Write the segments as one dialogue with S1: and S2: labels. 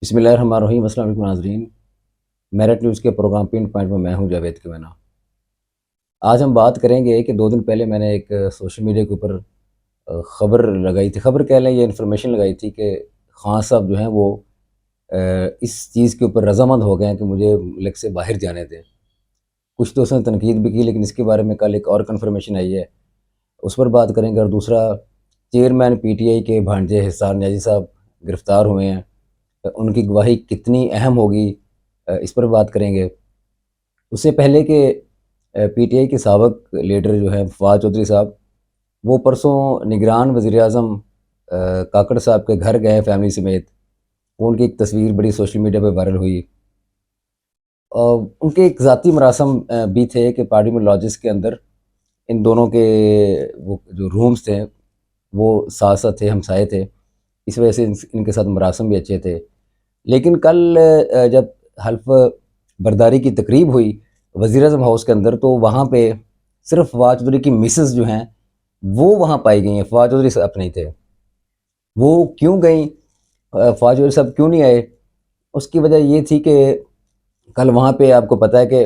S1: بسم اللہ الرحمن الرحیم۔ السلام علیکم ناظرین، میرٹ نیوز کے پروگرام پن پوائنٹ میں ہوں جاوید کیوینا۔ آج ہم بات کریں گے کہ 2 دن پہلے میں نے ایک سوشل میڈیا کے اوپر خبر لگائی تھی، خبر کہہ لیں یہ انفارمیشن لگائی تھی کہ خان صاحب جو ہیں وہ اس چیز کے اوپر رضامند ہو گئے ہیں کہ مجھے ملک سے باہر جانے دیں۔ کچھ تو اس نے تنقید بھی کی، لیکن اس کے بارے میں کل ایک اور کنفرمیشن آئی ہے، اس پر بات کریں گے۔ اور دوسرا، چیئرمین پی ٹی آئی کے بھانجے حسان نیازی صاحب گرفتار ہوئے ہیں، ان کی گواہی کتنی اہم ہوگی اس پر بات کریں گے۔ اس سے پہلے کہ پی ٹی آئی کے سابق لیڈر جو ہیں فواد چودھری صاحب، وہ پرسوں نگران وزیر اعظم کاکڑ صاحب کے گھر گئے فیملی سمیت۔ ان کی ایک تصویر بڑی سوشل میڈیا پہ وائرل ہوئی، اور ان کے ایک ذاتی مراسم بھی تھے کہ پارلیمنٹ لاجز کے اندر ان دونوں کے وہ جو رومز تھے وہ ساتھ ساتھ تھے، ہمسائے تھے، اس وجہ سے ان کے ساتھ مراسم بھی اچھے تھے۔ لیکن کل جب حلف برداری کی تقریب ہوئی وزیر اعظم ہاؤس کے اندر، تو وہاں پہ صرف فواد چودھری کی مسز جو ہیں وہ وہاں پائی گئی ہیں، فواد چودھری صاحب نہیں تھے۔ وہ کیوں گئیں، فواد چودھری صاحب کیوں نہیں آئے؟ اس کی وجہ یہ تھی کہ کل وہاں پہ آپ کو پتہ ہے کہ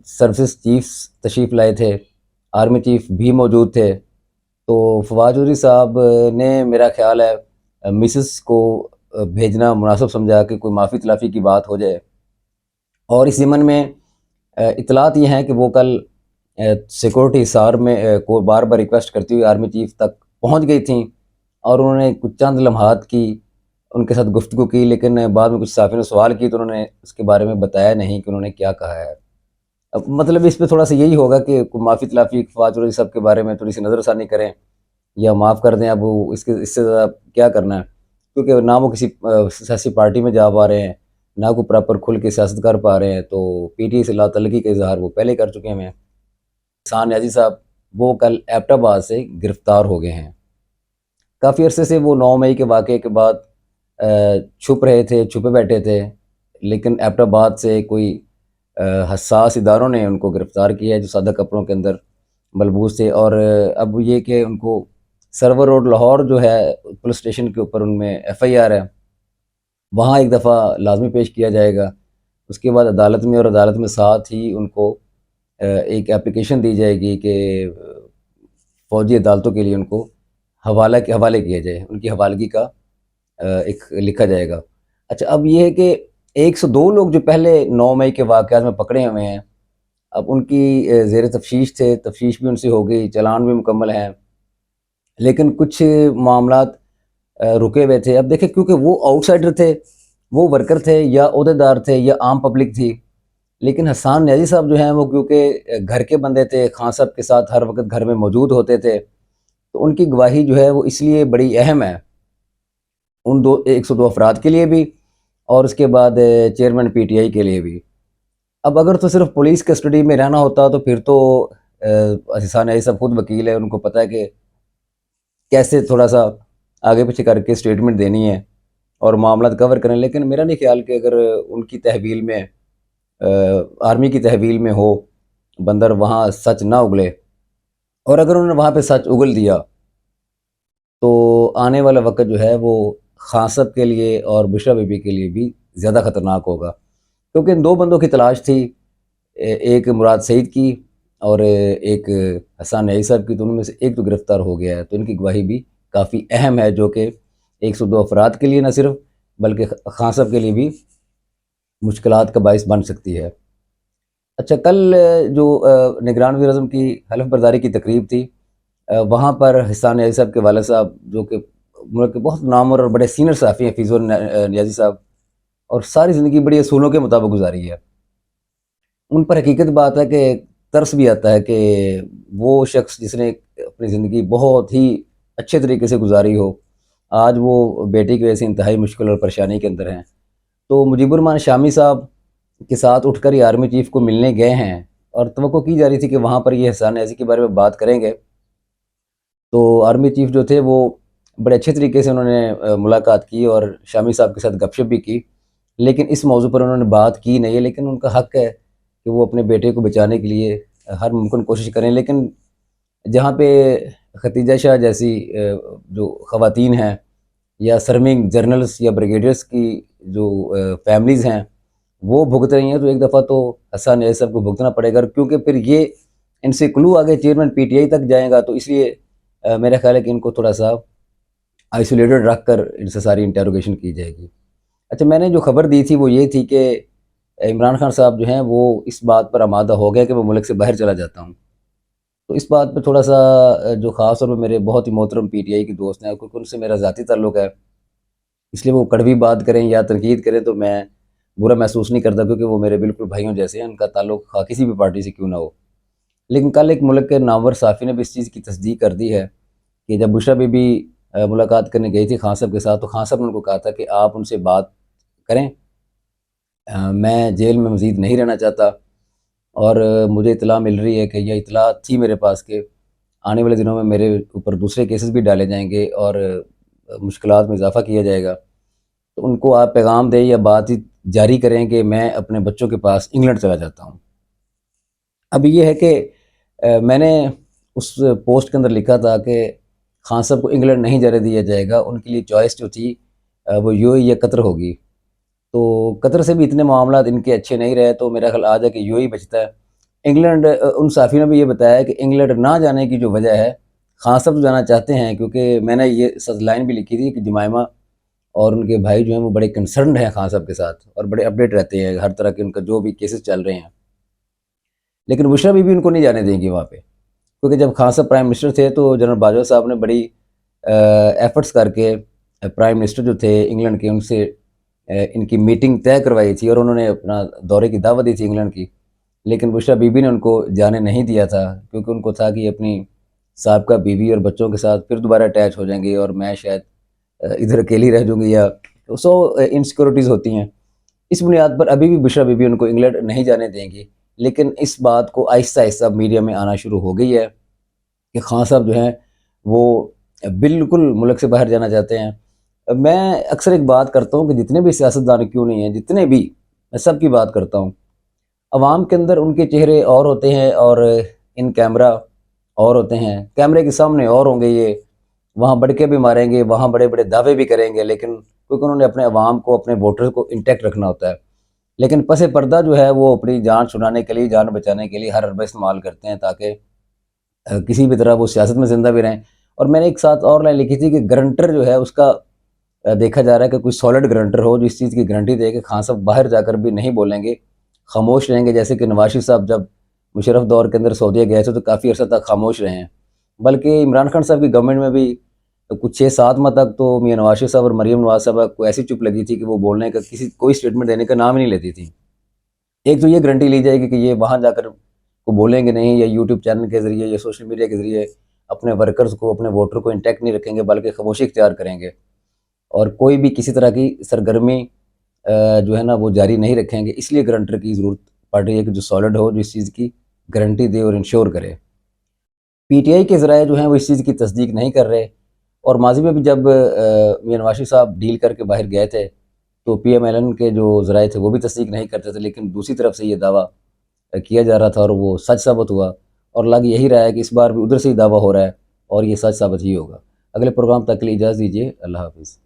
S1: سروسز چیفs تشریف لائے تھے، آرمی چیف بھی موجود تھے، تو فواد چودھری صاحب نے میرا خیال ہے مسز کو بھیجنا مناسب سمجھا کہ کوئی معافی تلافی کی بات ہو جائے۔ اور اس ضمن میں اطلاعات یہ ہیں کہ وہ کل سیکورٹی حصار میں کو بار بار ریکویسٹ کرتی ہوئی آرمی چیف تک پہنچ گئی تھیں، اور انہوں نے کچھ چند لمحات کی ان کے ساتھ گفتگو کی، لیکن بعد میں کچھ صحافیوں نے سوال کی تو انہوں نے اس کے بارے میں بتایا نہیں کہ انہوں نے کیا کہا ہے۔ اب مطلب اس پہ تھوڑا سا یہی ہوگا کہ کوئی معافی تلافی فواد چودھری صاحب کے بارے میں تھوڑی سی نظر ثانی کریں یا معاف کر دیں۔ اب وہ اس سے زیادہ کیا کرنا ہے، کیونکہ نہ وہ کسی سیاسی پارٹی میں جا پا رہے ہیں، نہ کوئی پراپر کھل کے سیاست کر پا رہے ہیں، تو پی ٹی آئی سے لا تعلقی کا اظہار وہ پہلے کر چکے ہیں۔ حسان نیازی صاحب وہ کل ایبٹ آباد سے گرفتار ہو گئے ہیں۔ کافی عرصے سے وہ 9 مئی کے واقعے کے بعد چھپ رہے تھے، چھپے بیٹھے تھے، لیکن ایبٹ آباد سے کوئی حساس اداروں نے ان کو گرفتار کیا ہے جو سادہ کپڑوں کے اندر ملبوس تھے۔ اور اب یہ کہ ان کو سرور روڈ لاہور جو ہے پولیس اسٹیشن کے اوپر ان میں ایف آئی آر ہے، وہاں ایک دفعہ لازمی پیش کیا جائے گا۔ اس کے بعد عدالت میں، اور عدالت میں ساتھ ہی ان کو ایک اپلیکیشن دی جائے گی کہ فوجی عدالتوں کے لیے ان کو حوالے کیا جائے، ان کی حوالگی کا ایک لکھا جائے گا۔ اچھا، اب یہ ہے کہ 102 لوگ جو پہلے 9 مئی کے واقعات میں پکڑے ہوئے ہیں، اب ان کی زیر تفتیش تھے، تفتیش بھی ان سے ہو گئی، چلان بھی مکمل ہیں، لیکن کچھ معاملات رکے ہوئے تھے۔ اب دیکھیں، کیونکہ وہ آؤٹ سائڈر تھے، وہ ورکر تھے یا عہدیدار تھے یا عام پبلک تھی، لیکن حسان نیازی صاحب جو ہیں وہ کیونکہ گھر کے بندے تھے، خان صاحب کے ساتھ ہر وقت گھر میں موجود ہوتے تھے، تو ان کی گواہی جو ہے وہ اس لیے بڑی اہم ہے ان 102 افراد کے لیے بھی، اور اس کے بعد چیئرمین پی ٹی آئی کے لیے بھی۔ اب اگر تو صرف پولیس کسٹڈی میں رہنا ہوتا تو پھر تو حسان نیازی صاحب خود وکیل ہے، ان کو پتہ ہے کہ کیسے تھوڑا سا آگے پیچھے کر کے سٹیٹمنٹ دینی ہے اور معاملات کور کریں۔ لیکن میرا نہیں خیال کہ اگر ان کی تحویل میں آرمی کی تحویل میں ہو بندر، وہاں سچ نہ اگلے، اور اگر انہوں نے وہاں پہ سچ اگل دیا تو آنے والا وقت جو ہے وہ خان صاحب کے لیے اور بشرا بی بی کے لیے بھی زیادہ خطرناک ہوگا، کیونکہ ان 2 بندوں کی تلاش تھی، ایک مراد سعید کی اور ایک حسان نیازی صاحب کی، تو ان میں سے ایک تو گرفتار ہو گیا ہے، تو ان کی گواہی بھی کافی اہم ہے، جو کہ 102 افراد کے لیے نہ صرف بلکہ خان صاحب کے لیے بھی مشکلات کا باعث بن سکتی ہے۔ اچھا، کل جو نگران وزیر اعظم کی حلف برداری کی تقریب تھی، وہاں پر حسان نیازی صاحب کے والد صاحب، جو کہ ملک کے بہت نامور اور بڑے سینئر صحافی ہیں، فیض نیازی صاحب، اور ساری زندگی بڑی اصولوں کے مطابق گزاری ہے، ان پر حقیقت بات ہے کہ ترس بھی آتا ہے کہ وہ شخص جس نے اپنی زندگی بہت ہی اچھے طریقے سے گزاری ہو، آج وہ بیٹی کی وجہ سے انتہائی مشکل اور پریشانی کے اندر ہیں۔ تو مجیب الرحمان شامی صاحب کے ساتھ اٹھ کر یہ آرمی چیف کو ملنے گئے ہیں، اور توقع کی جا رہی تھی کہ وہاں پر یہ حسان نیازی کے بارے میں بات کریں گے، تو آرمی چیف جو تھے وہ بڑے اچھے طریقے سے انہوں نے ملاقات کی اور شامی صاحب کے ساتھ گپ شپ بھی کی، لیکن اس موضوع پر انہوں نے بات کی نہیں ہے۔ لیکن ان کا حق ہے کہ وہ اپنے بیٹے کو بچانے کے لیے ہر ممکن کوشش کریں، لیکن جہاں پہ ختیجہ شاہ جیسی جو خواتین ہیں یا سرمنگ جرنلز یا بریگیڈیئرس کی جو فیملیز ہیں وہ بھگت رہی ہیں، تو ایک دفعہ تو حسن یہ سب کو بھگتنا پڑے گا، کیونکہ پھر یہ ان سے کلو آگے چیئرمین پی ٹی آئی تک جائے گا، تو اس لیے میرا خیال ہے کہ ان کو تھوڑا سا آئسولیٹڈ رکھ کر ان سے ساری انٹروگیشن کی جائے گی۔ اچھا، میں نے جو خبر دی تھی وہ یہ تھی کہ عمران خان صاحب جو ہیں وہ اس بات پر آمادہ ہو گئے کہ میں ملک سے باہر چلا جاتا ہوں۔ تو اس بات پہ تھوڑا سا جو خاص طور پہ میرے بہت ہی محترم پی ٹی آئی کے دوست ہیں، کیونکہ ان سے میرا ذاتی تعلق ہے، اس لیے وہ کڑوی بات کریں یا تنقید کریں تو میں برا محسوس نہیں کرتا، کیونکہ وہ میرے بالکل بھائیوں جیسے ہیں، ان کا تعلق خواہ کسی بھی پارٹی سے کیوں نہ ہو۔ لیکن کل ایک ملک کے نامور صحافی نے بھی اس چیز کی تصدیق کر دی ہے کہ جب بشریٰ بی بی ملاقات کرنے گئی تھی خان صاحب کے ساتھ، تو خان صاحب نے ان کو کہا تھا کہ آپ ان سے بات کریں، میں جیل میں مزید نہیں رہنا چاہتا، اور مجھے اطلاع مل رہی ہے کہ یہ اطلاع تھی میرے پاس کہ آنے والے دنوں میں میرے اوپر دوسرے کیسز بھی ڈالے جائیں گے اور مشکلات میں اضافہ کیا جائے گا، تو ان کو آپ پیغام دیں یا بات جاری کریں کہ میں اپنے بچوں کے پاس انگلینڈ چلا جاتا ہوں۔ اب یہ ہے کہ میں نے اس پوسٹ کے اندر لکھا تھا کہ خان صاحب کو انگلینڈ نہیں جانے دیا جائے گا، ان کے لیے چوائس جو تھی وہ یو اے یا قطر ہوگی، تو قطر سے بھی اتنے معاملات ان کے اچھے نہیں رہے، تو میرا خیال آج ہے کہ یو اے بچتا ہے۔ انگلینڈ، ان صحافی نے بھی یہ بتایا کہ انگلینڈ نہ جانے کی جو وجہ ہے، خان صاحب جانا چاہتے ہیں، کیونکہ میں نے یہ سچ لائن بھی لکھی تھی کہ جمائمہ اور ان کے بھائی جو ہیں وہ بڑے کنسرنڈ ہیں خان صاحب کے ساتھ، اور بڑے اپڈیٹ رہتے ہیں ہر طرح کے ان کا جو بھی کیسز چل رہے ہیں، لیکن بشریٰ بی بی ان کو نہیں جانے دیں گی وہاں پہ، کیونکہ جب خان صاحب پرائم منسٹر تھے تو جنرل باجوہ صاحب نے بڑی ایفرٹس کر کے پرائم منسٹر جو تھے انگلینڈ کے، ان سے ان کی میٹنگ طے کروائی تھی، اور انہوں نے اپنا دورے کی دعوت دی تھی انگلینڈ کی، لیکن بشریٰ بی بی نے ان کو جانے نہیں دیا تھا، کیونکہ ان کو تھا کہ اپنی سابقہ بیوی اور بچوں کے ساتھ پھر دوبارہ اٹیچ ہو جائیں گے اور میں شاید ادھر اکیلی رہ جوں گی، یا انسیکیورٹیز ہوتی ہیں۔ اس بنیاد پر ابھی بھی بشریٰ بی بی ان کو انگلینڈ نہیں جانے دیں گی، لیکن اس بات کو آہستہ آہستہ میڈیا میں آنا شروع ہو گئی ہے کہ خان صاحب جو ہیں وہ بالکل ملک سے باہر جانا چاہتے ہیں۔ میں اکثر ایک بات کرتا ہوں کہ جتنے بھی سیاستدان کیوں نہیں ہیں، جتنے بھی، میں سب کی بات کرتا ہوں، عوام کے اندر ان کے چہرے اور ہوتے ہیں اور ان کیمرہ اور ہوتے ہیں، کیمرے کے سامنے اور ہوں گے، یہ وہاں بڑھ کے بھی ماریں گے، وہاں بڑے بڑے دعوے بھی کریں گے، لیکن کیونکہ انہوں نے اپنے عوام کو، اپنے ووٹر کو انٹیکٹ رکھنا ہوتا ہے، لیکن پس پردہ جو ہے وہ اپنی جان چھڑانے کے لیے، جان بچانے کے لیے ہر حربہ استعمال کرتے ہیں تاکہ کسی بھی طرح وہ سیاست میں زندہ بھی رہیں۔ اور میں نے ایک ساتھ اور لائن لکھی تھی کہ گرنٹر جو ہے اس کا دیکھا جا رہا ہے کہ کوئی سالڈ گرنٹر ہو جو اس چیز کی گارنٹی دے کہ خان صاحب باہر جا کر بھی نہیں بولیں گے، خاموش رہیں گے، جیسے کہ نواز شریف صاحب جب مشرف دور کے اندر سعودیہ گئے تھے تو کافی عرصہ تک خاموش رہے ہیں، بلکہ عمران خان صاحب کی گورنمنٹ میں بھی کچھ 6-7 ماہ تک تو میاں نواز شریف صاحب اور مریم نواز صاحبہ کو ایسی چپ لگی تھی کہ وہ بولنے کا کوئی اسٹیٹمنٹ دینے کا نام ہی نہیں لیتی تھی۔ ایک تو یہ گارنٹی لی جائے گی کہ یہ وہاں جا کر کو بولیں گے نہیں، یا یوٹیوب چینل کے ذریعے یا سوشل میڈیا کے ذریعے اپنے ورکرز کو، اپنے ووٹر کو انٹیکٹ نہیں رکھیں گے، بلکہ خاموشی اختیار کریں گے، اور کوئی بھی کسی طرح کی سرگرمی جو ہے نا وہ جاری نہیں رکھیں گے۔ اس لیے گرنٹر کی ضرورت پڑ رہی ہے کہ جو سالڈ ہو، جو اس چیز کی گارنٹی دے اور انشور کرے۔ پی ٹی آئی کے ذرائع جو ہیں وہ اس چیز کی تصدیق نہیں کر رہے، اور ماضی میں بھی جب میاں نواز شریف صاحب ڈیل کر کے باہر گئے تھے تو پی ایم ایل این کے جو ذرائع تھے وہ بھی تصدیق نہیں کرتے تھے، لیکن دوسری طرف سے یہ دعویٰ کیا جا رہا تھا اور وہ سچ ثابت ہوا، اور لگ یہی رہا ہے کہ اس بار بھی ادھر سے ہی دعویٰ ہو رہا ہے اور یہ سچ ثابت ہی ہوگا۔ اگلے پروگرام تک کے لیے اجازت دیجیے، اللہ حافظ۔